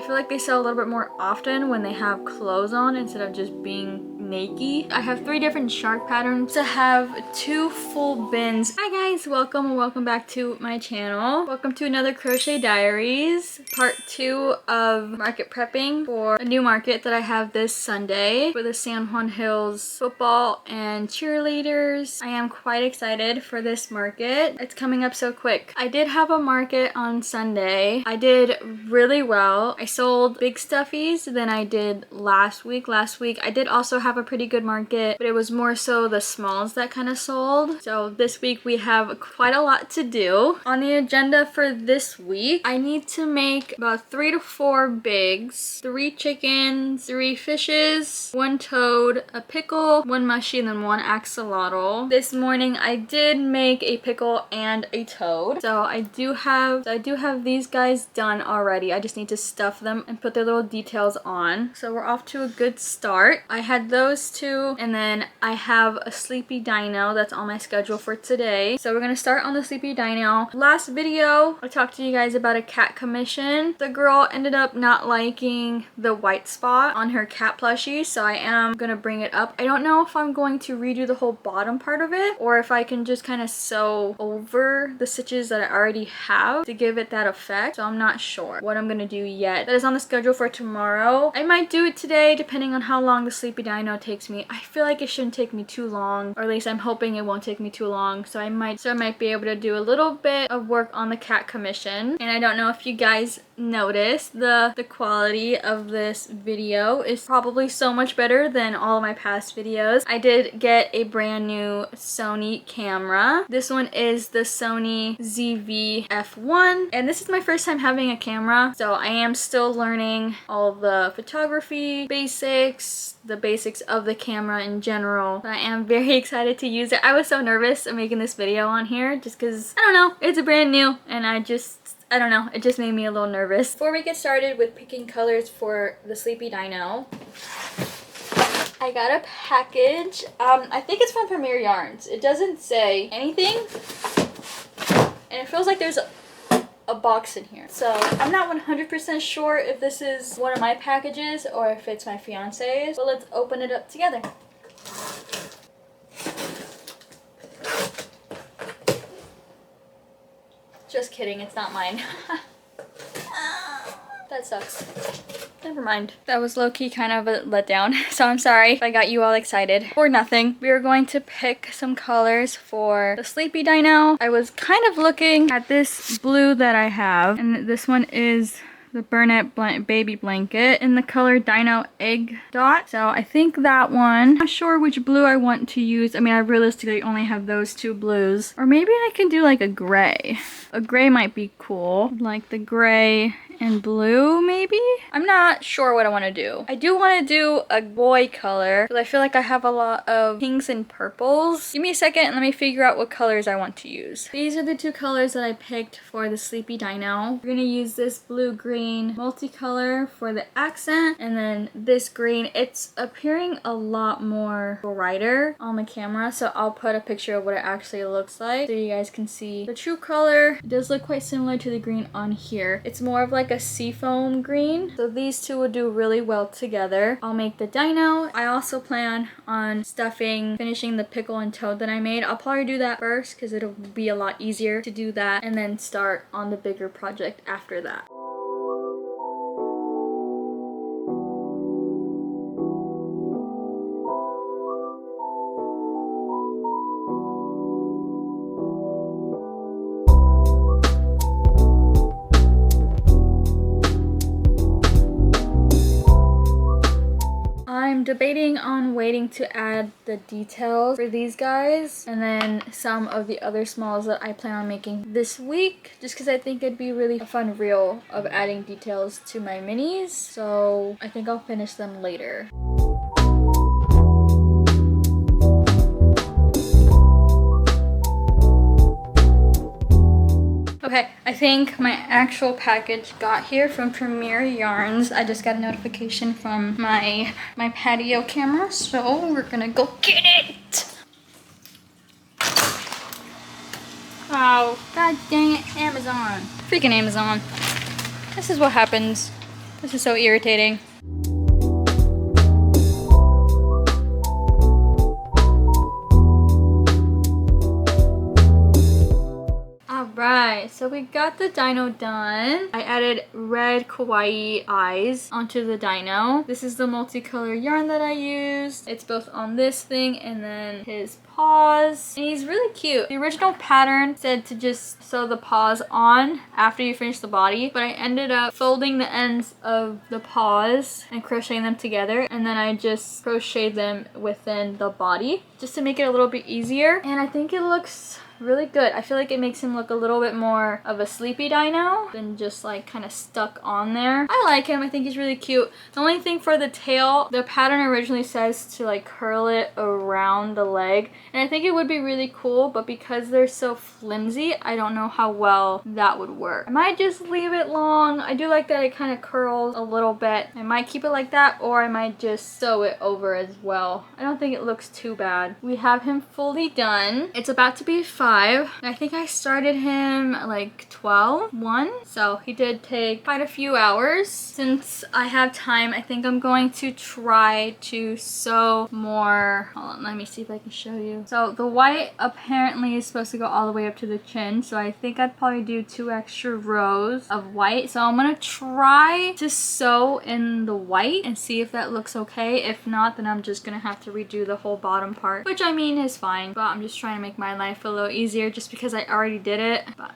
feel like they sell a little bit more often when they have clothes on instead of just being naked. I have 3 different shark patterns to have 2 full bins. Hi guys, welcome and welcome back to my channel. Welcome to another Crochet Diaries, part 2 of market prepping for a new market that I have this Sunday for the San Juan Hills football and cheerleaders. I am quite excited for this market. It's coming up so quick. I did have a market on Sunday. I did really well. I sold big stuffies than I did last week. Last week I did also have a pretty good market, but it was more so the smalls that kind of sold. So this week we have quite a lot to do. On the agenda for this week, I need to make about 3 to 4 bigs, 3 chickens, 3 fishes, 1 toad, a pickle, 1 mushy, and then 1 axolotl. This morning I did make a pickle and a toad. So I do have these guys done already. I just need to stuff them and put their little details on. So we're off to a good start. I had those 2, and then I have a sleepy dino that's on my schedule for today. So we're gonna start on the sleepy dino. Last video I talked to you guys about a cat commission. The girl ended up not liking the white spot on her cat plushie, so I am gonna bring it up. I don't know if I'm going to redo the whole bottom part of it or if I can just kind of sew over the stitches that I already have to give it that effect. So I'm not sure what I'm gonna do yet. That is on the schedule for tomorrow. I might do it today depending on how long the sleepy dino takes me. I feel like it shouldn't take me too long, or at least I'm hoping it won't take me too long. So I might be able to do a little bit of work on the cat commission. And I don't know if you guys noticed the quality of this video is probably so much better than all of my past videos. I did get a brand new Sony camera. This one is the Sony ZV-F1, and this is my first time having a camera, so I am still learning all the photography basics, the basics of the camera in general. But I am very excited to use it. I was so nervous of making this video on here just because, I don't know, it's a brand new and I don't know, it just made me a little nervous. Before we get started with picking colors for the sleepy dino, I got a package. I think it's from Preimer Yarns. It doesn't say anything, and it feels like there's a box in here. So I'm not 100% sure if this is one of my packages or if it's my fiance's, but let's open it up together. Just kidding, it's not mine. That sucks. Never mind. That was low-key kind of a letdown, so I'm sorry if I got you all excited for nothing. We are going to pick some colors for the sleepy dino. I was kind of looking at this blue that I have, and this one is the Bernat Baby Blanket in the color Dino Egg Dot. So I think that one. I'm not sure which blue I want to use. I mean, I realistically only have those 2 blues. Or maybe I can do like a gray. A gray might be cool. Like the gray and blue, maybe? I'm not sure what I want to do. I do want to do a boy color because I feel like I have a lot of pinks and purples. Give me a second and let me figure out what colors I want to use. These are the 2 colors that I picked for the sleepy dino. We're gonna use this blue-green multicolor for the accent, and then this green. It's appearing a lot more brighter on the camera, so I'll put a picture of what it actually looks like so you guys can see the true color. It does look quite similar to the green on here. It's more of like a seafoam green, so these 2 would do really well together. I'll make the dino. I also plan on finishing the pickle and toad that I made. I'll probably do that first because it'll be a lot easier to do that and then start on the bigger project after that. I'm debating on waiting to add the details for these guys and then some of the other smalls that I plan on making this week, just because I think it'd be really a fun reel of adding details to my minis. So I think I'll finish them later. Okay, I think my actual package got here from Preimer Yarns. I just got a notification from my patio camera, so we're gonna go get it! Oh, god dang it, Amazon. Freaking Amazon. This is what happens This is so irritating. Alright, so we got the dino done. I added red kawaii eyes onto the dino. This is the multicolor yarn that I used. It's both on this thing and then his paws. And he's really cute. The original pattern said to just sew the paws on after you finish the body, but I ended up folding the ends of the paws and crocheting them together, and then I just crocheted them within the body just to make it a little bit easier. And I think it looks really good. I feel like it makes him look a little bit more of a sleepy dino than just like kind of stuck on there. I like him. I think he's really cute. The only thing for the tail, the pattern originally says to like curl it around the leg, and I think it would be really cool, but because they're so flimsy, I don't know how well that would work. I might just leave it long. I do like that it kind of curls a little bit. I might keep it like that, or I might just sew it over as well. I don't think it looks too bad. We have him fully done. It's about to be 5. I think I started him like 1, so he did take quite a few hours. Since I have time, I think I'm going to try to sew more. Hold on, let me see if I can show you. So the white apparently is supposed to go all the way up to the chin, so I think I'd probably do 2 extra rows of white. So I'm gonna try to sew in the white and see if that looks okay. If not, then I'm just gonna have to redo the whole bottom part, which I mean is fine, but I'm just trying to make my life a little easier just because I already did it. But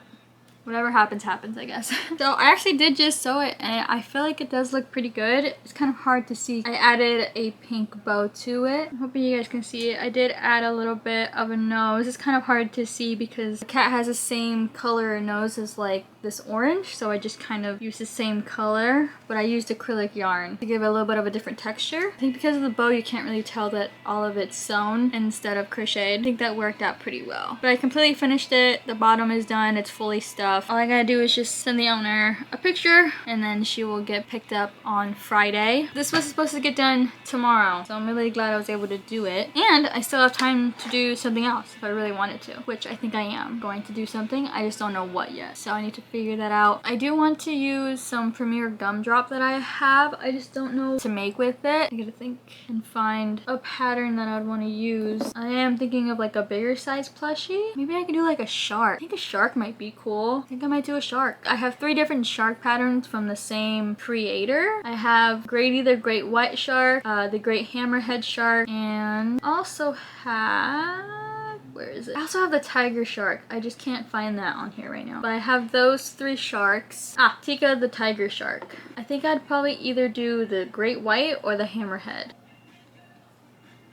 whatever happens, happens, I guess. So I actually did just sew it, and I feel like it does look pretty good. It's kind of hard to see. I added a pink bow to it. I'm hoping you guys can see it. I did add a little bit of a nose. It's kind of hard to see because the cat has the same color nose as like this orange, so I just kind of used the same color, but I used acrylic yarn to give it a little bit of a different texture. I think because of the bow, you can't really tell that all of it's sewn instead of crocheted. I think that worked out pretty well. But I completely finished it. The bottom is done. It's fully stuffed. All I gotta do is just send the owner a picture, and then she will get picked up on Friday. This was supposed to get done tomorrow, so I'm really glad I was able to do it. And I still have time to do something else if I really wanted to, which I think I am going to do something. I just don't know what yet, so I need to figure that out. I do want to use some Preimer Gumdrop that I have. I just don't know what to make with it. I gotta think and find a pattern that I'd want to use. I am thinking of like a bigger size plushie. Maybe I could do like a shark. I think a shark might be cool. I think I might do a shark. I have 3 different shark patterns from the same creator. I have the great white shark, the great hammerhead shark, and also have... where is it? I also have the tiger shark. I just can't find that on here right now. But I have those 3 sharks. Ah, Tika the tiger shark. I think I'd probably either do the great white or the hammerhead.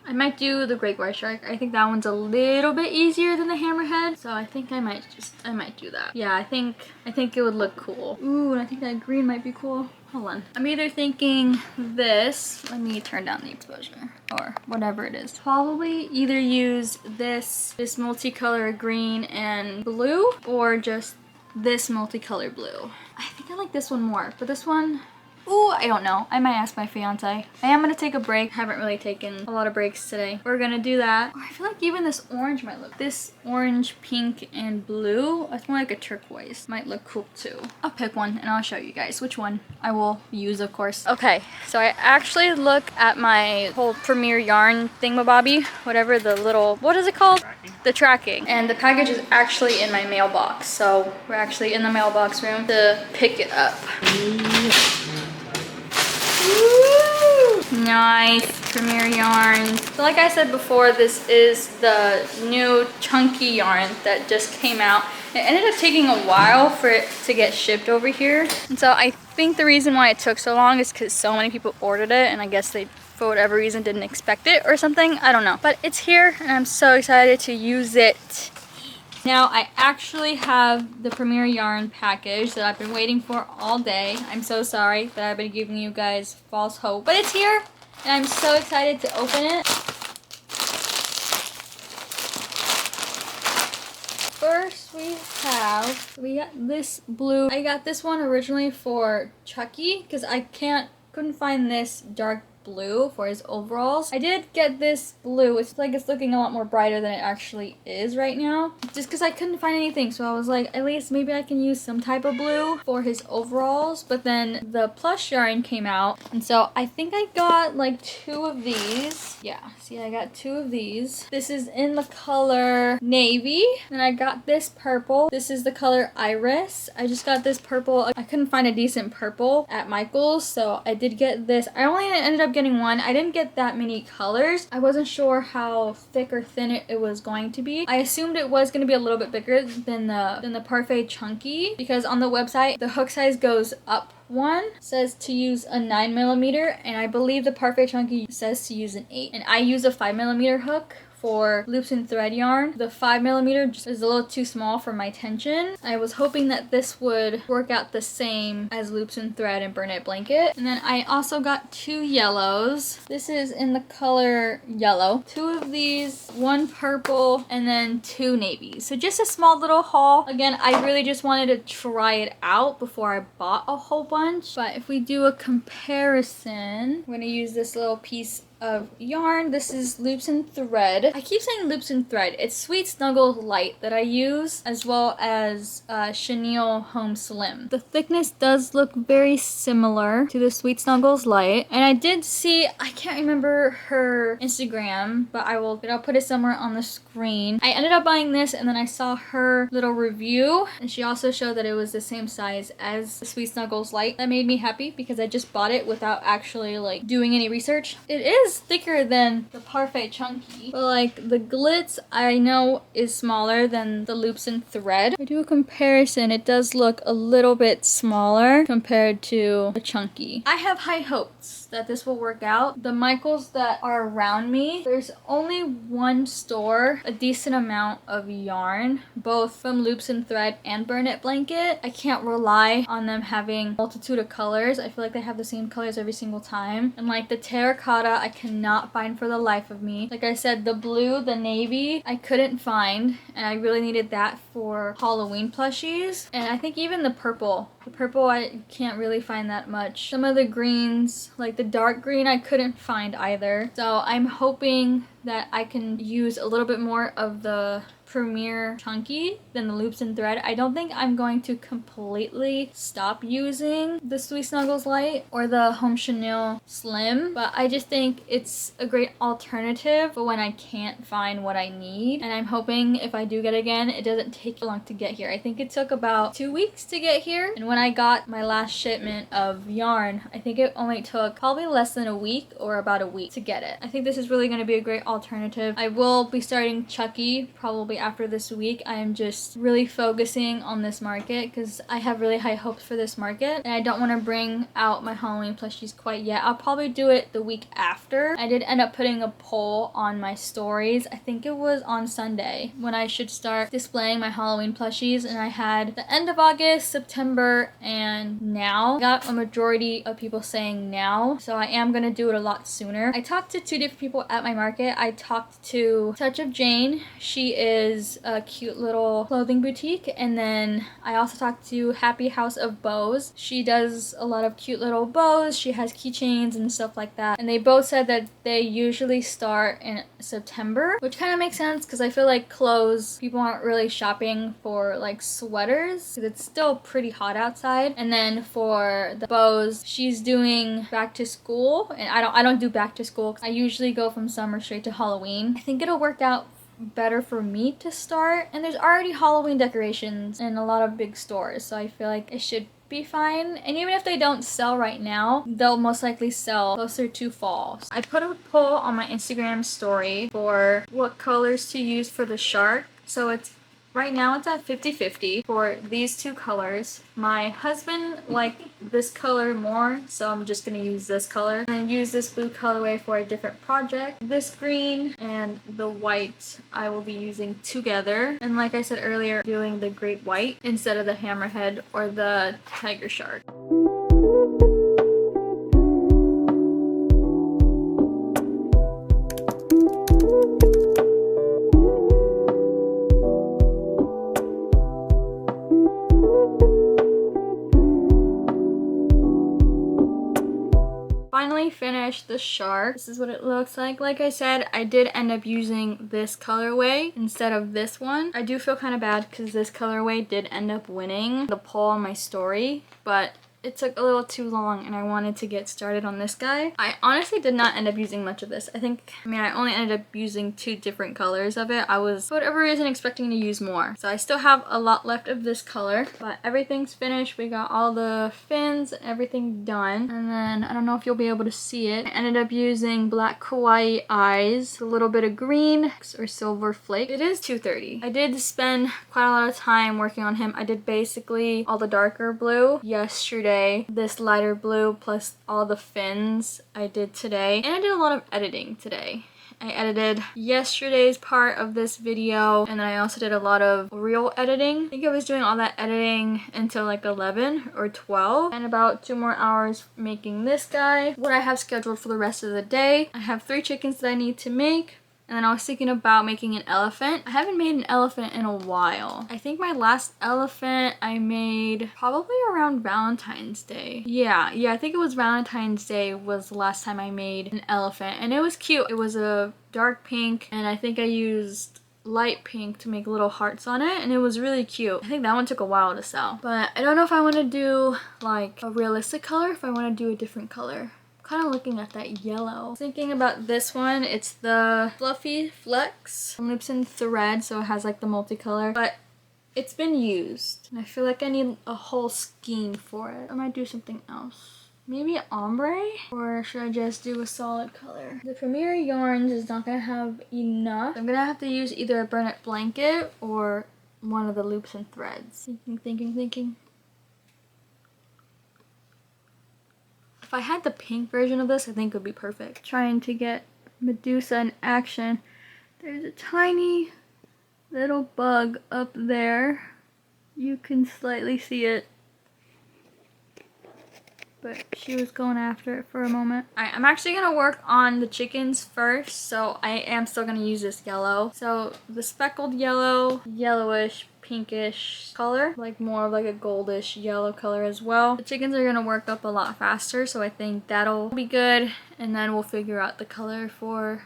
I might do the great white shark. I think that one's a little bit easier than the hammerhead, so I think I might do that. Yeah, I think it would look cool. Ooh, and I think that green might be cool. Hold on. I'm either thinking this. Let me turn down the exposure, or whatever it is. Probably either use this multicolor green and blue, or just this multicolor blue. I think I like this one more, but this one, ooh, I don't know. I might ask my fiance. I am gonna take a break. I haven't really taken a lot of breaks today. We're gonna do that. Or I feel like even this orange might look. This orange, pink, and blue. It's more like a turquoise. Might look cool too. I'll pick one and I'll show you guys which one I will use, of course. Okay, so I actually look at my whole Preimer yarn thingamabobby, whatever the little, what is it called? Tracking. The tracking. And the package is actually in my mailbox. So we're actually in the mailbox room to pick it up. Woo! Nice Preimer yarn. So like I said before, this is the new chunky yarn that just came out. It ended up taking a while for it to get shipped over here. And so I think the reason why it took so long is because so many people ordered it, and I guess they, for whatever reason, didn't expect it or something. I don't know. But it's here and I'm so excited to use it. Now I actually have the Preimer yarn package that I've been waiting for all day. I'm so sorry that I've been giving you guys false hope, but it's here and I'm so excited to open it. First we got this blue. I got this one originally for Chucky because I couldn't find this dark blue for his overalls. I did get this blue. It's like it's looking a lot more brighter than it actually is right now. Just because I couldn't find anything. So I was like, at least maybe I can use some type of blue for his overalls. But then the plush yarn came out. And so I think I got like 2 of these. Yeah, see, I got 2 of these. This is in the color navy. And I got this purple. This is the color iris. I just got this purple. I couldn't find a decent purple at Michael's, so I did get this. I only ended up getting one. I didn't get that many colors. I wasn't sure how thick or thin it was going to be. I assumed it was going to be a little bit bigger than the Parfait Chunky, because on the website the hook size goes up one, says to use a 9mm, and I believe the Parfait Chunky says to use an 8, and I use a 5mm hook for loops and thread yarn. The 5mm just is a little too small for my tension. I was hoping that this would work out the same as loops and thread and Bernat Blanket. And then I also got 2 yellows. This is in the color yellow. 2 of these, 1 purple, and then 2 navies. So just a small little haul. Again, I really just wanted to try it out before I bought a whole bunch. But if we do a comparison, I'm gonna use this little piece of yarn. This is loops and thread. I keep saying loops and thread. It's Sweet Snuggles Lite that I use, as well as Chenille Home Slim. The thickness does look very similar to the Sweet Snuggles Lite, and I did see, I can't remember her Instagram, but I'll put it somewhere on the screen. I ended up buying this, and then I saw her little review, and she also showed that it was the same size as the Sweet Snuggles Lite. That made me happy because I just bought it without actually like doing any research. It is thicker than the Parfait Chunky, but like the glitz I know is smaller than the loops and thread. If I do a comparison, it does look a little bit smaller compared to the Chunky. I have high hopes that this will work out. The Michaels that are around me, there's only one store, a decent amount of yarn, both from loops and thread and Bernat Blanket. I can't rely on them having multitude of colors. I feel like they have the same colors every single time. And like the terracotta, I cannot find for the life of me. Like I said, the blue, the navy, I couldn't find, and I really needed that for Halloween plushies. And I think even the purple I can't really find that much. Some of the greens, like the dark green, I couldn't find either. So I'm hoping that I can use a little bit more of the Premier Chunky than the loops and thread. I don't think I'm going to completely stop using the Sweet Snuggles Lite or the Home Chenille Slim, but I just think it's a great alternative for when I can't find what I need. And I'm hoping if I do get it again, it doesn't take long to get here. I think it took about 2 weeks to get here, and when I got my last shipment of yarn, I think it only took probably less than a week or about a week to get it. I think this is really going to be a great alternative. I will be starting Chucky probably after this week. I am just really focusing on this market because I have really high hopes for this market, and I don't want to bring out my Halloween plushies quite yet. I'll probably do it the week after. I did end up putting a poll on my stories. I think it was on Sunday when I should start displaying my Halloween plushies, and I had the end of August, September, and now. I got a majority of people saying now, so I am going to do it a lot sooner. I talked to 2 different people at my market. I talked to Touch of Jane. She is a cute little clothing boutique, and then I also talked to Happy House of Bows. She does a lot of cute little bows. She has keychains and stuff like that, and they both said that they usually start in September, which kind of makes sense because I feel like clothes, people aren't really shopping for like sweaters because it's still pretty hot outside. And then for the bows, she's doing back to school, and I don't do back to school. I usually go from summer straight to Halloween. I think it'll work out better for me to start, and there's already Halloween decorations in a lot of big stores, so I feel like it should be fine. And even if they don't sell right now, they'll most likely sell closer to fall. I put a poll on my Instagram story for what colors to use for the shark, so it's right now it's at 50-50 for these 2 colors. My husband liked this color more, so I'm just going to use this color. And then use this blue colorway for a different project. This green and the white I will be using together. And like I said earlier, doing the great white instead of the hammerhead or the tiger shark. Finally finished the shark. This is what it looks like. Like I said, I did end up using this colorway instead of this one. I do feel kind of bad because this colorway did end up winning the poll on my story, but it took a little too long and I wanted to get started on this guy. I honestly did not end up using much of this. I only ended up using 2 different colors of it. I was, for whatever reason, expecting to use more. So I still have a lot left of this color, but everything's finished. We got all the fins and everything done. And then, I don't know if you'll be able to see it, I ended up using black kawaii eyes, a little bit of green or silver flake. It is 2:30. I did spend quite a lot of time working on him. I did basically all the darker blue yesterday. This lighter blue plus all the fins I did today. And I did a lot of editing today. I edited yesterday's part of this video, and then I also did a lot of reel editing. I think I was doing all that editing until like 11 or 12, and about 2 more hours making this guy. What I have scheduled for the rest of the day, I have 3 chickens that I need to make. And then I was thinking about making an elephant. I haven't made an elephant in a while. I think my last elephant I made probably around Valentine's Day. Yeah, I think it was Valentine's Day was the last time I made an elephant. And it was cute. It was a dark pink, and I think I used light pink to make little hearts on it, and it was really cute. I think that one took a while to sell. But I don't know if I want to do like a realistic color, if I want to do a different color. Kind of looking at that yellow. Thinking about this one, it's the Fluffy Flex loops and thread, so it has like the multicolor, but it's been used and I feel like I need a whole scheme for it. I might do something else. Maybe ombre, or should I just do a solid color? The Premier yarns is not gonna have enough. I'm gonna have to use either a Bernat Blanket or one of the loops and threads. Thinking. If I had the pink version of this, I think it would be perfect. Trying to get Medusa in action. There's a tiny little bug up there. You can slightly see it. But she was going after it for a moment. Alright, I'm actually going to work on the chickens first, so I am still going to use this yellow. So the speckled yellow, yellowish, pinkish color, like more of like a goldish yellow color as well. The chickens are going to work up a lot faster, so I think that'll be good. And then we'll figure out the color for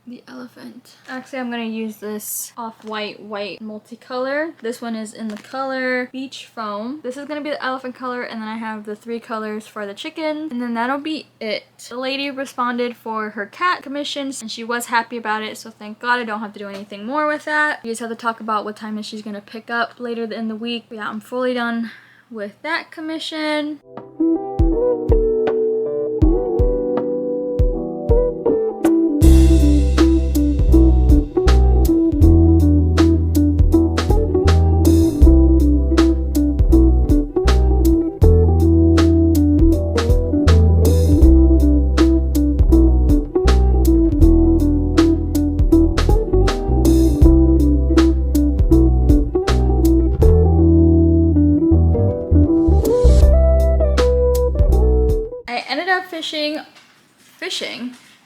the elephant. Actually, I'm going to use this off-white white multicolor. This one is in the color Beach Foam. This is going to be the elephant color, and then I have the 3 colors for the chicken, and then that'll be it. The lady responded for her cat commissions, and she was happy about it, so thank God I don't have to do anything more with that. We just have to talk about what time is she's going to pick up later in the week. But yeah, I'm fully done with that commission.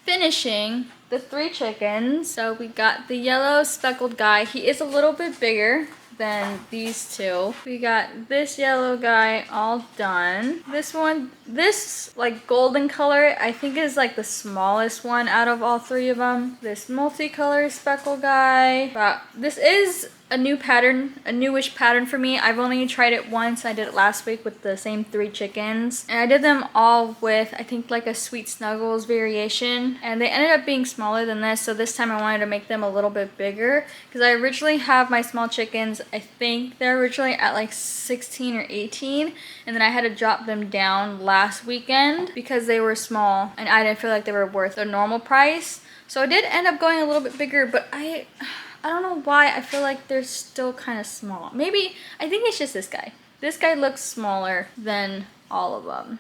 Finishing the 3 chickens. So we got the yellow speckled guy. He is a little bit bigger than these 2. We got this yellow guy all done. This one, this like golden color, I think is like the smallest one out of all 3 of them. This multicolor speckle guy. But this is a new pattern, a newish pattern for me. I've only tried it once. I did it last week with the same 3 chickens. And I did them all with, I think, like a Sweet Snuggles variation. And they ended up being smaller than this, so this time I wanted to make them a little bit bigger. Because I originally have my small chickens, I think they're originally at like 16 or 18. And then I had to drop them down last weekend because they were small. And I didn't feel like they were worth a normal price. So I did end up going a little bit bigger, but I don't know why. I feel like they're still kind of small. Maybe, I think it's just this guy. This guy looks smaller than all of them.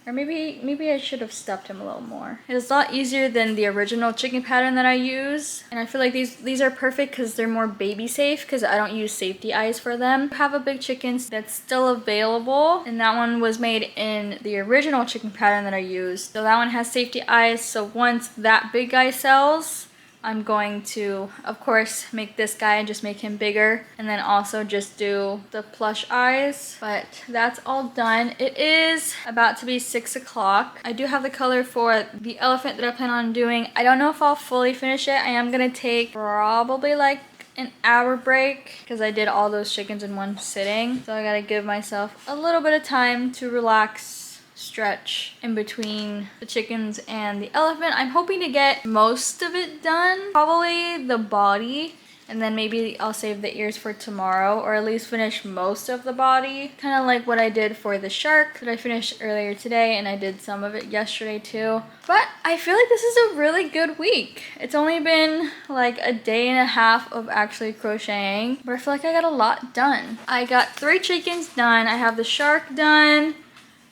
Or maybe I should have stuffed him a little more. It's a lot easier than the original chicken pattern that I use. And I feel like these are perfect because they're more baby safe because I don't use safety eyes for them. I have a big chicken that's still available. And that one was made in the original chicken pattern that I used. So that one has safety eyes. So once that big guy sells, I'm going to, of course, make this guy and just make him bigger, and then also just do the plush eyes. But that's all done. It is about to be 6 o'clock. I do have the color for the elephant that I plan on doing. I don't know if I'll fully finish it. I am gonna take probably like an hour break because I did all those chickens in one sitting. So I gotta give myself a little bit of time to relax, stretch in between the chickens and the elephant. I'm hoping to get most of it done, probably the body, and then maybe I'll save the ears for tomorrow, or at least finish most of the body. Kind of like what I did for the shark that I finished earlier today, and I did some of it yesterday too. But I feel like this is a really good week. It's only been like a day and a half of actually crocheting, but I feel like I got a lot done. I got 3 chickens done. I have the shark done.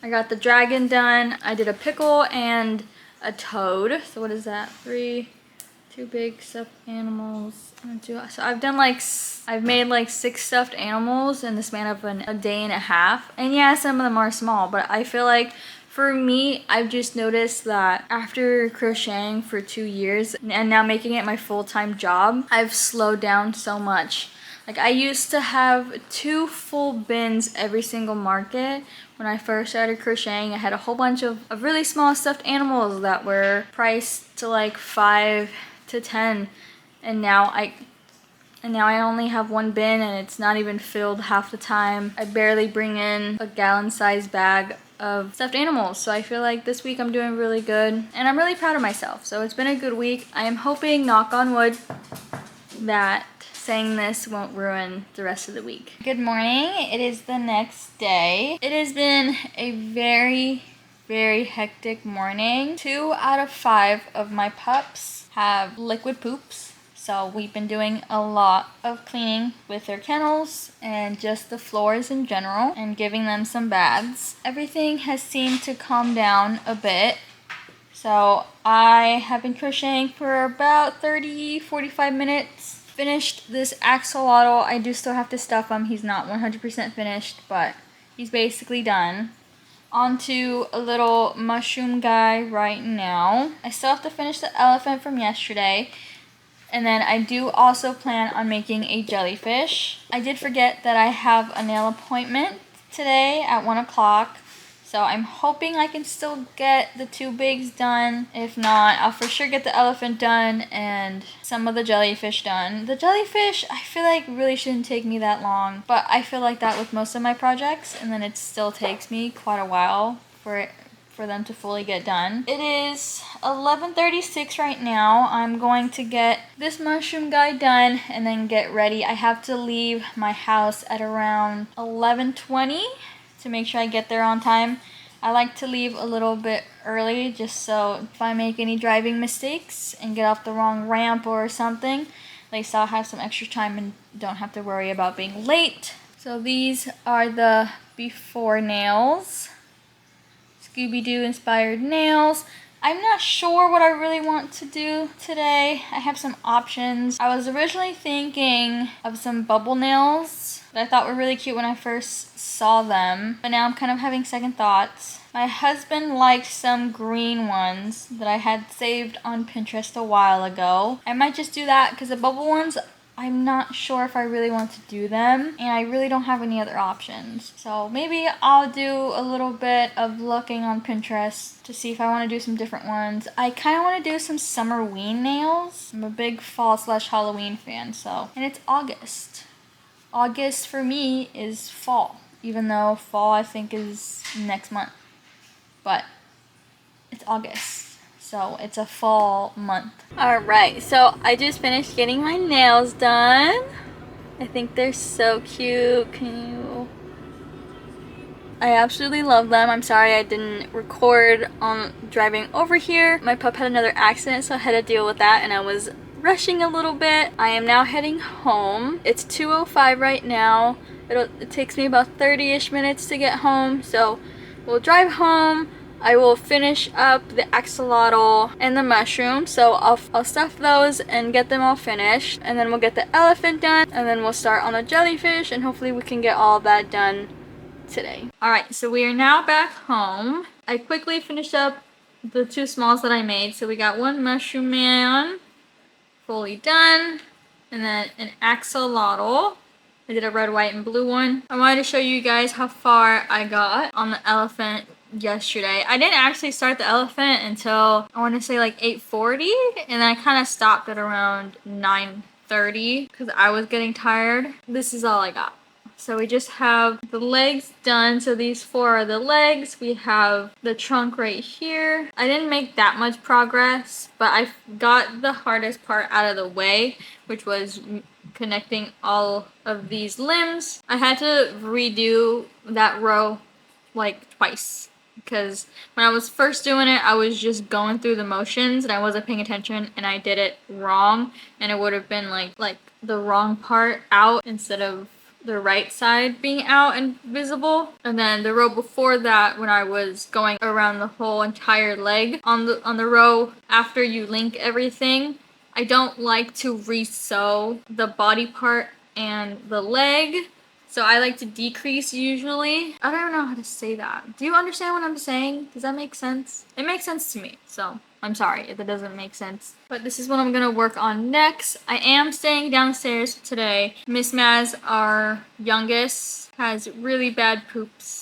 I got the dragon done. I did a pickle and a toad. So what is that? 3, 2 big stuffed animals. So I've made like 6 stuffed animals in the span of a day and a half. And yeah, some of them are small, but I feel like for me, I've just noticed that after crocheting for 2 years and now making it my full-time job, I've slowed down so much. Like I used to have 2 full bins every single market. When I first started crocheting, I had a whole bunch of really small stuffed animals that were priced to like 5 to 10. And now I only have 1 bin, and it's not even filled half the time. I barely bring in a gallon-sized bag of stuffed animals. So I feel like this week I'm doing really good, and I'm really proud of myself. So it's been a good week. I am hoping, knock on wood, that saying this won't ruin the rest of the week. Good morning. It is the next day. It has been a very, very hectic morning. 2 out of 5 of my pups have liquid poops. So we've been doing a lot of cleaning with their kennels and just the floors in general, and giving them some baths. Everything has seemed to calm down a bit. So I have been crocheting for about 30-45 minutes. Finished this axolotl. I do still have to stuff him. He's not 100% finished, but he's basically done. Onto a little mushroom guy right now. I still have to finish the elephant from yesterday. And then I do also plan on making a jellyfish. I did forget that I have a nail appointment today at 1 o'clock. So I'm hoping I can still get the 2 bigs done. If not, I'll for sure get the elephant done and some of the jellyfish done. The jellyfish, I feel like really shouldn't take me that long. But I feel like that with most of my projects. And then it still takes me quite a while for them to fully get done. It is 11:36 right now. I'm going to get this mushroom guy done and then get ready. I have to leave my house at around 11:20 to make sure I get there on time. I like to leave a little bit early just so if I make any driving mistakes and get off the wrong ramp or something, at least I'll have some extra time and don't have to worry about being late. So these are the before nails. Scooby-Doo inspired nails. I'm not sure what I really want to do today. I have some options. I was originally thinking of some bubble nails that I thought were really cute when I first saw them, but now I'm kind of having second thoughts. My husband liked some green ones that I had saved on Pinterest a while ago. I might just do that because the bubble ones, I'm not sure if I really want to do them, and I really don't have any other options. So maybe I'll do a little bit of looking on Pinterest to see if I want to do some different ones. I kind of want to do some summerween nails. I'm a big fall/Halloween fan, so. And it's August. August for me is fall, even though fall I think is next month. But it's August. So it's a fall month. Alright, so I just finished getting my nails done. I think they're so cute. I absolutely love them. I'm sorry I didn't record on driving over here. My pup had another accident, so I had to deal with that, and I was rushing a little bit. I am now heading home. It's 2:05 right now. It takes me about 30-ish minutes to get home, so we'll drive home. I will finish up the axolotl and the mushroom, so I'll stuff those and get them all finished, and then we'll get the elephant done, and then we'll start on the jellyfish, and hopefully we can get all that done today. Alright, so we are now back home. I quickly finished up the 2 smalls that I made. So we got 1 mushroom man, fully done. And then an axolotl. I did a red, white, and blue one. I wanted to show you guys how far I got on the elephant yesterday. I didn't actually start the elephant until I want to say like 8:40, and I kind of stopped at around 9:30 because I was getting tired. This is all I got. So we just have the legs done. So these 4 are the legs. We have the trunk right here. I didn't make that much progress, but I got the hardest part out of the way, which was connecting all of these limbs. I had to redo that row like twice because when I was first doing it, I was just going through the motions and I wasn't paying attention and I did it wrong, and it would have been like the wrong part out instead of the right side being out and visible. And then the row before that, when I was going around the whole entire leg on the row after you link everything, I don't like to re-sew the body part and the leg, so I like to decrease usually. I don't know how to say that. Do you understand what I'm saying? Does that make sense? It makes sense to me, so I'm sorry if it doesn't make sense. But this is what I'm gonna work on next. I am staying downstairs today. Miss Maz, our youngest, has really bad poops,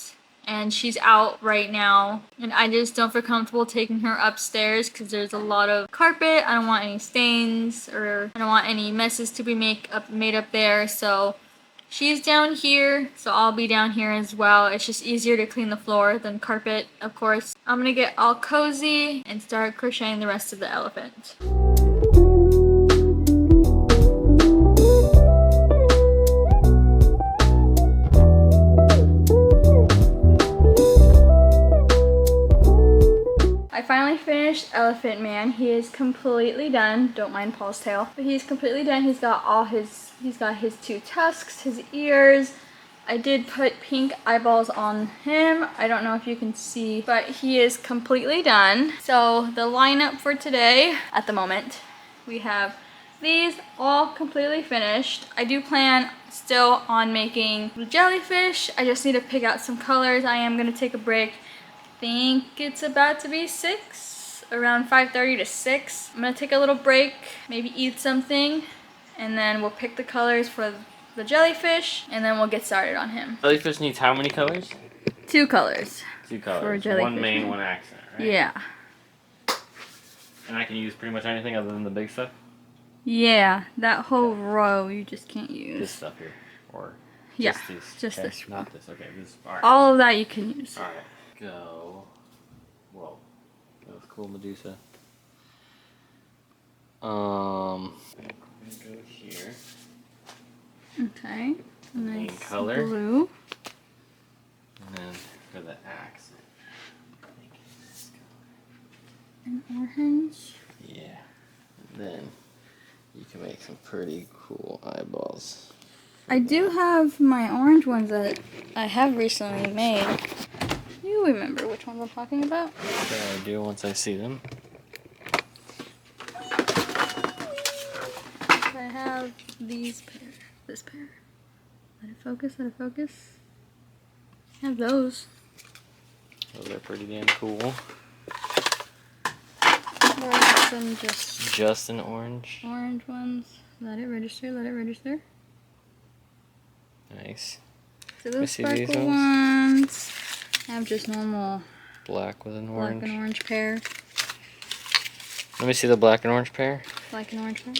and she's out right now, and I just don't feel comfortable taking her upstairs because there's a lot of carpet. I don't want any stains, or I don't want any messes to be made up there, so she's down here, so I'll be down here as well. It's just easier to clean the floor than carpet, of course. I'm gonna get all cozy and start crocheting the rest of the elephant. I finally finished Elephant Man. He is completely done. Don't mind Paul's tail. But he's completely done. He's got his 2 tusks, his ears. I did put pink eyeballs on him. I don't know if you can see, but he is completely done. So the lineup for today, at the moment, we have these all completely finished. I do plan still on making the jellyfish. I just need to pick out some colors. I am gonna take a break. I think it's about to be 6, around 5:30 to 6. I'm gonna take a little break, maybe eat something, and then we'll pick the colors for the jellyfish, and then we'll get started on him. Jellyfish needs how many colors? 2 colors. 2 colors. For jellyfish. 1 main, 1 accent, right? Yeah. And I can use pretty much anything other than the big stuff? Yeah, that whole row you just can't use. This stuff here, or yeah, just these? Just okay. this. Not this. Okay, this. All right. All of that you can use. All right. Go. Whoa, that was cool, Medusa. I'm gonna go here. Okay. Main Nice color. Blue. And then for the accent, make this An orange. color. Yeah. And then you can make some pretty cool eyeballs. I do have my orange ones that I have recently made. You remember which ones I'm talking about? Sure I do once I see them. I have these pair. This pair. Let it focus, let it focus. I have those. Those are pretty damn cool. Or I have some Just an orange. orange ones. Let it register, let it register. Nice. So me those see these sparkle ones. ones. I have just normal Black with an orange. black and orange pair. Let me see the black and orange pair. Black and orange pair.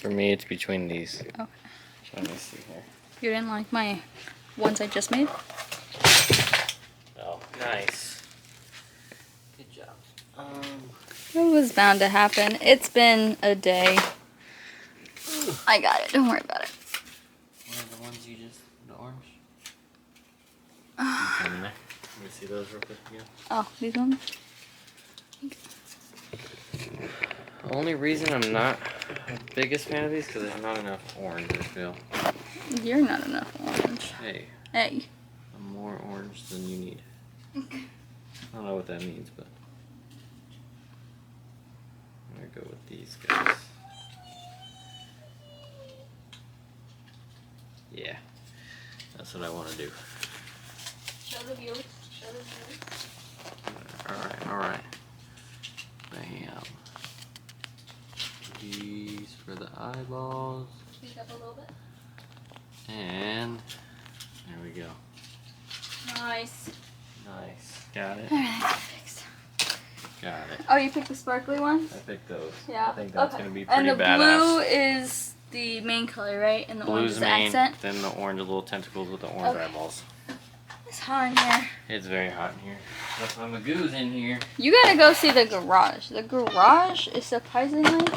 For me, it's between these. Okay. So let me see here. You didn't like my ones I just made? Oh, nice. Good job. It was bound to happen. It's been a day. I got it. Don't worry about it. One of the ones you just, the orange? Let me see those real quick again. Oh, these ones? The only reason I'm not the biggest fan of these because there's not enough orange, I feel. You're not enough orange. Hey. Hey. I'm more orange than you need. I don't know what that means, but I'm gonna go with these guys. Yeah, that's what I want to do. Show the viewers. Show the viewers. Alright. Bam. These for the eyeballs. Speak up a little bit. And there we go. Nice. Nice. Got it? Alright, that's fixed. Got it. Oh, you picked the sparkly ones? I picked those. Yeah. I think that's okay. going to be pretty badass. badass. And the blue is the main color, right? And the orange is the accent? Then the orange, little tentacles with the orange eyeballs. It's hot in here. It's very hot in here. That's why Magoo's in here. You gotta go see the garage. The garage is surprisingly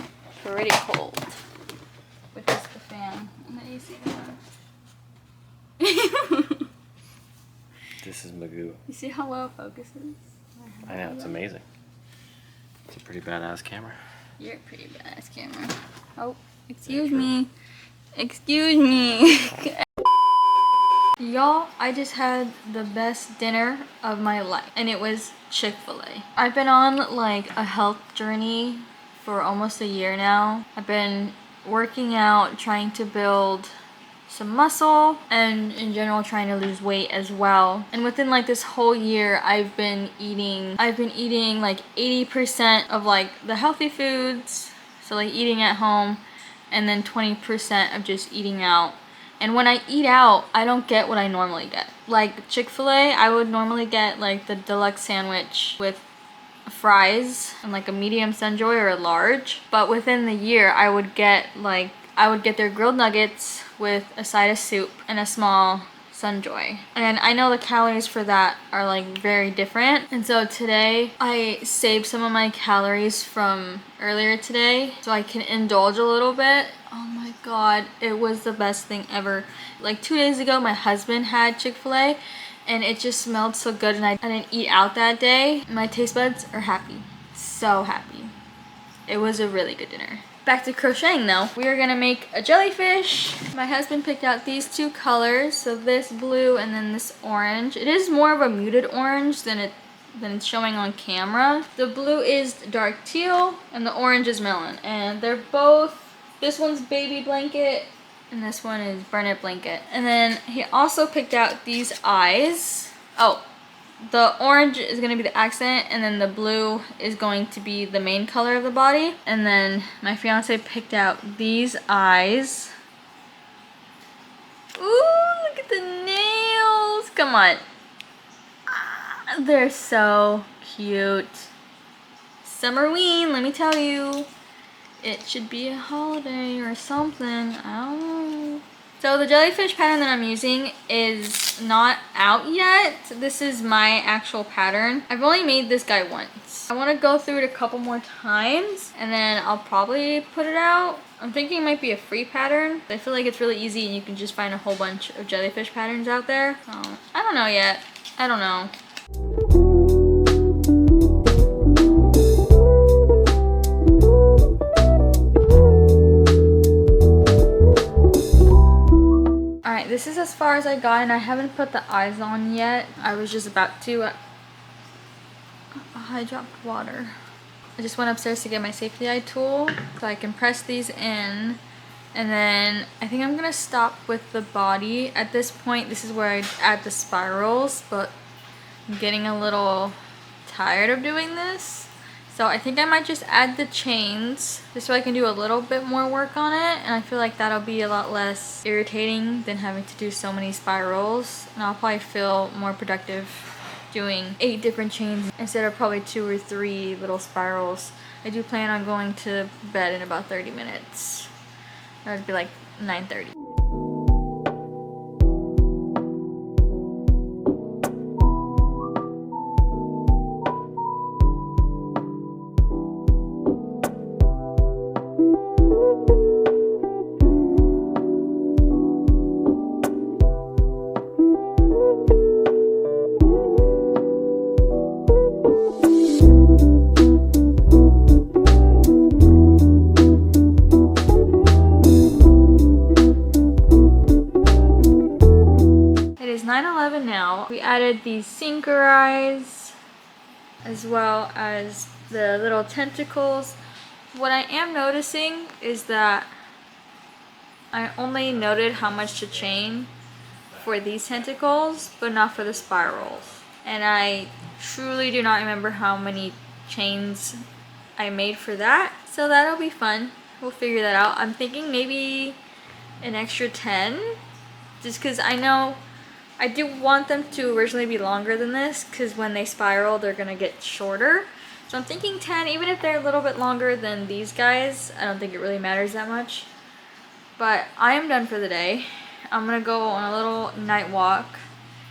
pretty cold. With just the fan and the AC going. This is Magoo. You see how well it focuses? I know, it's amazing. It's a pretty badass camera. You're a pretty badass camera. Oh, excuse me. Excuse me. Y'all, I just had the best dinner of my life, and it was Chick-fil-A. I've been on like a health journey for almost a year now. I've been working out, trying to build some muscle, and in general trying to lose weight as well. And within like this whole year, I've been eating like 80% of like the healthy foods, so like eating at home, and then 20% of just eating out. And when I eat out, I don't get what I normally get. Like Chick-fil-A, I would normally get like the deluxe sandwich with fries and like a medium Sunjoy or a large. But within the year, I would get their grilled nuggets with a side of soup and a small Sunjoy. And I know the calories for that are like very different. And so today I saved some of my calories from earlier today so I can indulge a little bit. Oh my god, it was the best thing ever. Like 2 days ago, my husband had Chick-fil-A and it just smelled so good, and I didn't eat out that day. My taste buds are happy. So happy. It was a really good dinner. Back to crocheting though. We are gonna make a jellyfish. My husband picked out these two colors, so this blue and then this orange. It is more of a muted orange than it's showing on camera. The blue is dark teal and the orange is melon, and they're both, this one's baby blanket and this one is Bernat Blanket. And then he also picked out these eyes. Oh, the orange is going to be the accent, and then the blue is going to be the main color of the body. And then my fiance picked out these eyes. Ooh, look at the nails. Come on. Ah, they're so cute. Summerween, let me tell you. It should be a holiday or something. I don't know. So the jellyfish pattern that I'm using is not out yet. This is my actual pattern. I've only made this guy once. I want to go through it a couple more times and then I'll probably put it out. I'm thinking it might be a free pattern. I feel like it's really easy and you can just find a whole bunch of jellyfish patterns out there. So, I don't know yet. I don't know. Alright, this is as far as I got, and I haven't put the eyes on yet. I was just about to. I dropped water. I just went upstairs to get my safety eye tool so I can press these in. And then I think I'm gonna stop with the body. At this point, this is where I add the spirals, but I'm getting a little tired of doing this. So I think I might just add the chains just so I can do a little bit more work on it, and I feel like that'll be a lot less irritating than having to do so many spirals, and I'll probably feel more productive doing 8 different chains instead of probably 2 or 3 little spirals. I do plan on going to bed in about 30 minutes. That would be like 9:30. Now we added these sinker eyes as well as the little tentacles. What I am noticing is that I only noted how much to chain for these tentacles but not for the spirals, and I truly do not remember how many chains I made for that, so that'll be fun. We'll figure that out. I'm thinking maybe an extra 10, just because I know I do want them to originally be longer than this, because when they spiral they're gonna get shorter. So I'm thinking 10, even if they're a little bit longer than these guys. I don't think it really matters that much. But I am done for the day. I'm gonna go on a little night walk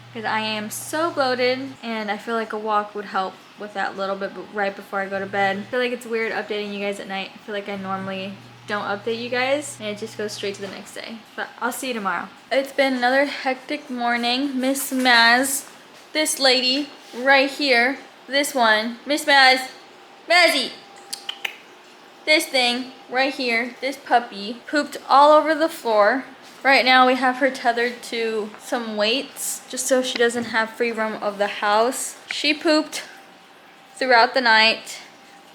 because I am so bloated, and I feel like a walk would help with that little bit right before I go to bed. I feel like it's weird updating you guys at night. I feel like I normally don't update you guys and it just goes straight to the next day. But I'll see you tomorrow. It's been another hectic morning. Miss Maz, this lady right here, this one, Miss Maz, Mazzy, this thing right here, this puppy, pooped all over the floor. Right now we have her tethered to some weights just so she doesn't have free roam of the house. She pooped throughout the night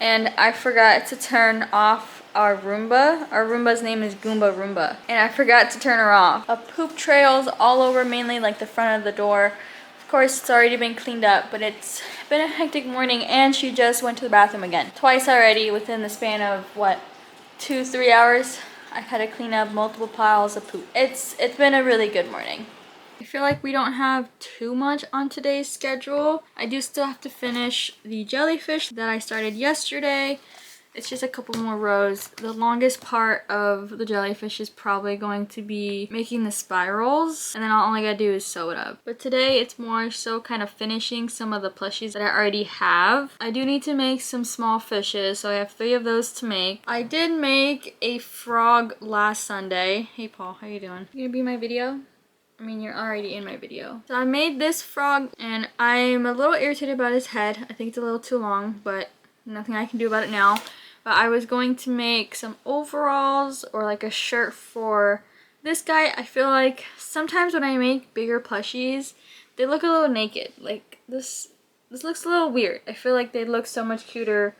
and I forgot to turn off our Roomba. Our Roomba's name is Goomba Roomba and I forgot to turn her off. Poop trails all over, mainly like the front of the door. Of course it's already been cleaned up, but it's been a hectic morning and she just went to the bathroom again. Twice already within the span of what, 2-3 hours. I've had to clean up multiple piles of poop. It's been a really good morning. I feel like we don't have too much on today's schedule. I do still have to finish the jellyfish that I started yesterday. It's just a couple more rows. The longest part of the jellyfish is probably going to be making the spirals, and then all I gotta do is sew it up. But today it's more so kind of finishing some of the plushies that I already have. I do need to make some small fishes, so I have 3 of those to make. I did make a frog last Sunday. Hey Paul, how you doing? You gonna be in my video? I mean, you're already in my video. So I made this frog and I'm a little irritated about his head. I think it's a little too long, but nothing I can do about it now. But I was going to make some overalls or like a shirt for this guy. I feel like sometimes when I make bigger plushies, they look a little naked. Like this looks a little weird. I feel like they'd look so much cuter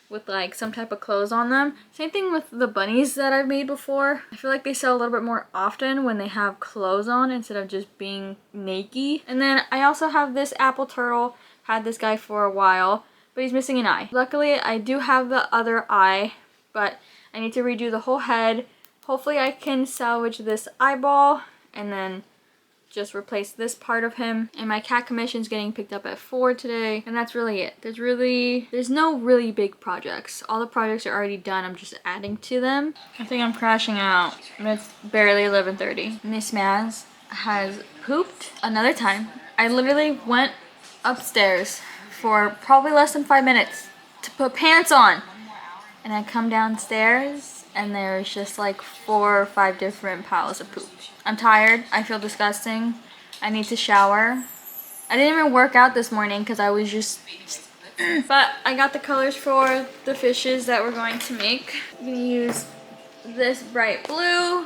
with like some type of clothes on them. Same thing with the bunnies that I've made before. I feel like they sell a little bit more often when they have clothes on instead of just being naked. And then I also have this apple turtle. Had this guy for a while, but he's missing an eye. Luckily, I do have the other eye, but I need to redo the whole head. Hopefully I can salvage this eyeball and then just replace this part of him. And my cat commission's getting picked up at 4 today, and that's really it. There's no really big projects. All the projects are already done. I'm just adding to them. I think I'm crashing out. It's barely 11:30. Miss Maz has pooped another time. I literally went upstairs for probably less than 5 minutes to put pants on, and I come downstairs and there's just like 4 or 5 different piles of poop. I'm tired. I feel disgusting. I need to shower. I didn't even work out this morning because I was just but I got the colors for the fishes that we're going to make. I'm gonna use this bright blue,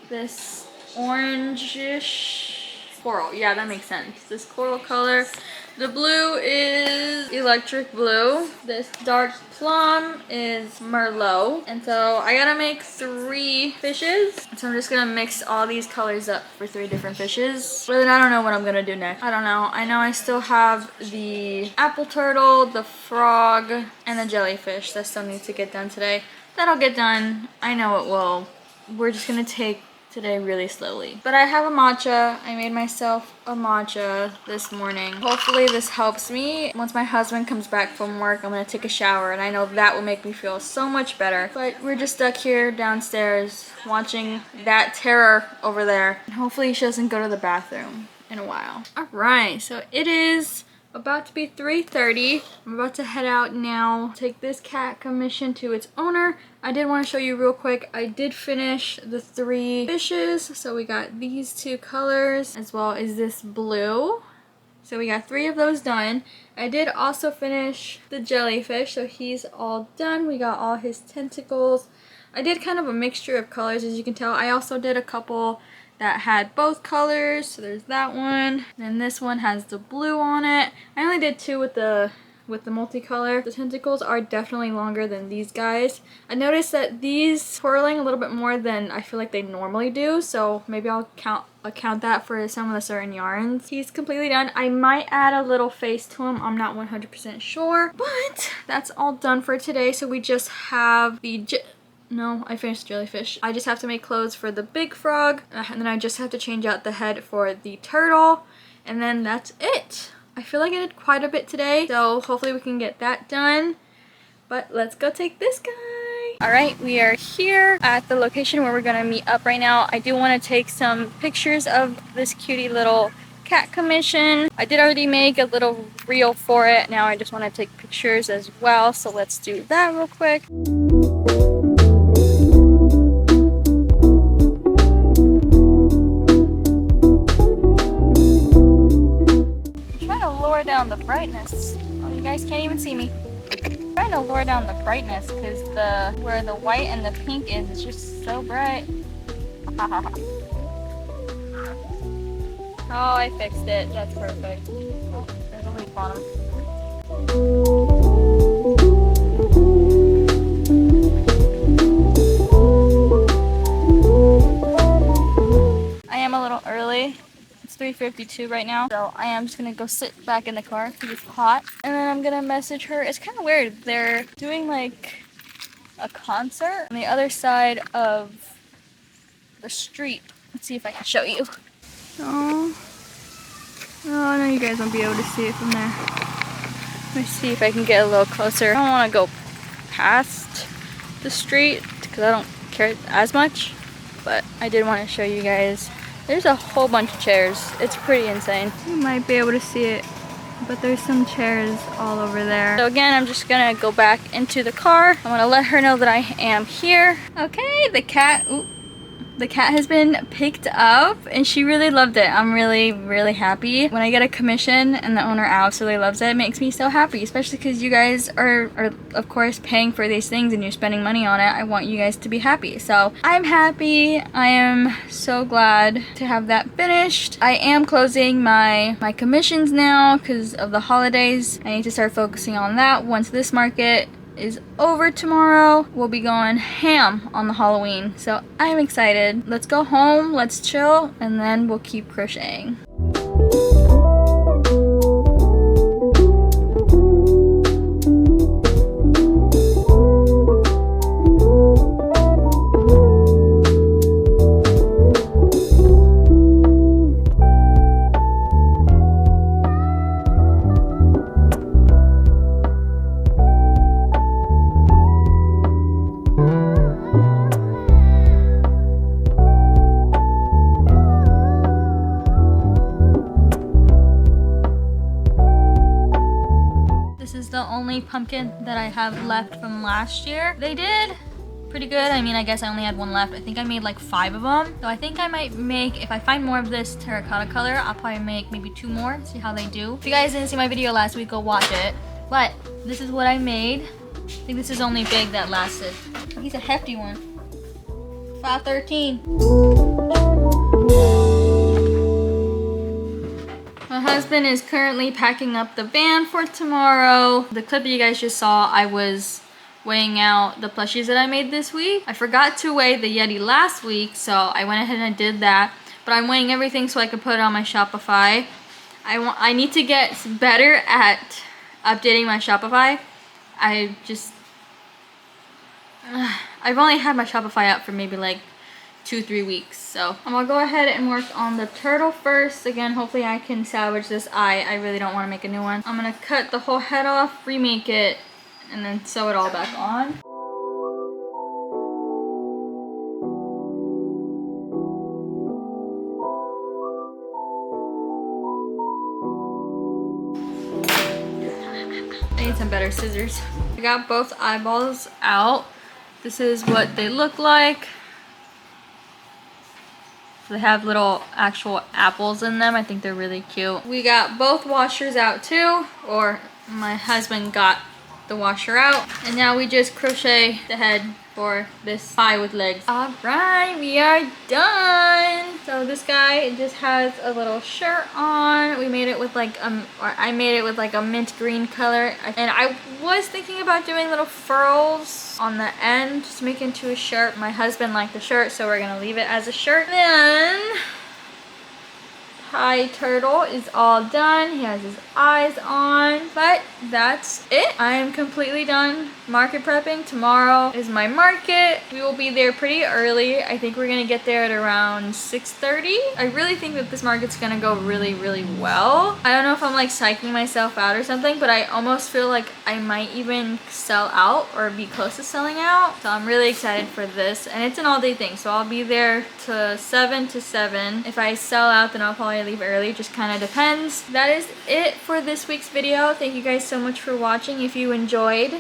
this orangish coral. Yeah, that makes sense. This coral color. The blue is electric blue. This dark plum is Merlot. And so I gotta make 3 fishes. So I'm just gonna mix all these colors up for 3 different fishes. But then I don't know what I'm gonna do next. I don't know. I know I still have the apple turtle, the frog, and the jellyfish that still needs to get done today. That'll get done. I know it will. We're just gonna take today really slowly. But I have a matcha. I made myself a matcha this morning. Hopefully this helps me. Once my husband comes back from work, I'm gonna take a shower, and I know that will make me feel so much better. But we're just stuck here downstairs watching that terror over there. And hopefully she doesn't go to the bathroom in a while. Alright, so it is about to be 3:30. I'm about to head out now, take this cat commission to its owner. I did want to show you real quick, I did finish the 3 fishes. So we got these 2 colors as well as this blue. So we got 3 of those done. I did also finish the jellyfish, so he's all done. We got all his tentacles. I did kind of a mixture of colors, as you can tell. I also did a couple that had both colors, so there's that one. Then this one has the blue on it. I only did 2 with the multicolor. The tentacles are definitely longer than these guys. I noticed that these twirling a little bit more than I feel like they normally do, so maybe I'll account that for some of the certain yarns. He's completely done. I might add a little face to him. I'm not 100% sure, but that's all done for today. So we just have the No, I finished Jellyfish. I just have to make clothes for the big frog, and then I just have to change out the head for the turtle, and then that's it. I feel like I did quite a bit today, so hopefully we can get that done. But let's go take this guy. All right, we are here at the location where we're gonna meet up right now. I do want to take some pictures of this cutie little cat commission. I did already make a little reel for it. Now I just want to take pictures as well, so let's do that real quick. I'm trying to lower down the brightness. Oh, you guys can't even see me. I'm trying to lower down the brightness because where the white and the pink is just so bright. Oh, I fixed it. That's perfect. Oh, there's a leaf on him. I am a little early. It's 3:52 right now, so I am just gonna go sit back in the car because it's hot. And then I'm gonna message her. It's kind of weird. They're doing like a concert on the other side of the street. Let's see if I can show you. Oh, I know you guys won't be able to see it from there. Let me see if I can get a little closer. I don't want to go past the street because I don't care as much, but I did want to show you guys. There's a whole bunch of chairs. It's pretty insane. You might be able to see it, but there's some chairs all over there. So again, I'm just gonna go back into the car. I want to let her know that I am here. Okay, the cat has been picked up and she really loved it. I'm really happy. When I get a commission and the owner absolutely loves it, it makes me so happy, especially because you guys are of course paying for these things and you're spending money on it. I want you guys to be happy. So I'm happy. I am so glad to have that finished. I am closing my commissions now because of the holidays. I need to start focusing on that. Once this market is over tomorrow, we'll be going ham on the Halloween, so I'm excited. Let's go home, let's chill, and then we'll keep crocheting. The only pumpkin that I have left from last year. They did pretty good. I mean, I guess I only had one left. I think I made like 5 of them. So I think I might make, if I find more of this terracotta color, I'll probably make maybe 2 more, see how they do. If you guys didn't see my video last week, go watch it. But this is what I made. I think this is the only big that lasted. He's a hefty one. 513. My husband is currently packing up the van for tomorrow. The clip that you guys just saw, I was weighing out the plushies that I made this week. I forgot to weigh the Yeti last week, so I went ahead and I did that. But I'm weighing everything so I can put it on my Shopify. I need to get better at updating my Shopify. I've only had my Shopify up for maybe like 2-3 weeks, so I'm gonna go ahead and work on the turtle first. Again, hopefully I can salvage this eye. I really don't want to make a new one. I'm gonna cut the whole head off, remake it, and then sew it all back on. I need some better scissors. I got both eyeballs out. This is what they look like. They have little actual apples in them. I think they're really cute. We got both washers out too, or my husband got the washer out. And now we just crochet the head for this pie with legs. All right, we are done. So this guy just has a little shirt on. We made it with like, I made it with like a mint green color. And I was thinking about doing little furls on the end just to make it into a shirt. My husband liked the shirt, so we're gonna leave it as a shirt. Then Thai turtle is all done. He has his eyes on. But that's it. I am completely done market prepping. Tomorrow is my market. We will be there pretty early. I think we're gonna get there at around 6:30. I really think that this market's gonna go really, really well. I don't know if I'm like psyching myself out or something, but I almost feel like I might even sell out or be close to selling out. So I'm really excited for this. And it's an all-day thing, so I'll be there to 7 to 7. If I sell out, then I'll probably leave early. Just kind of depends. That is it for this week's video. Thank you guys so much for watching. If you enjoyed,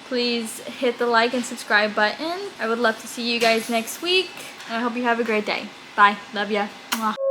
please hit the like and subscribe button. I would love to see you guys next week. And I hope you have a great day. Bye. Love ya. Mwah.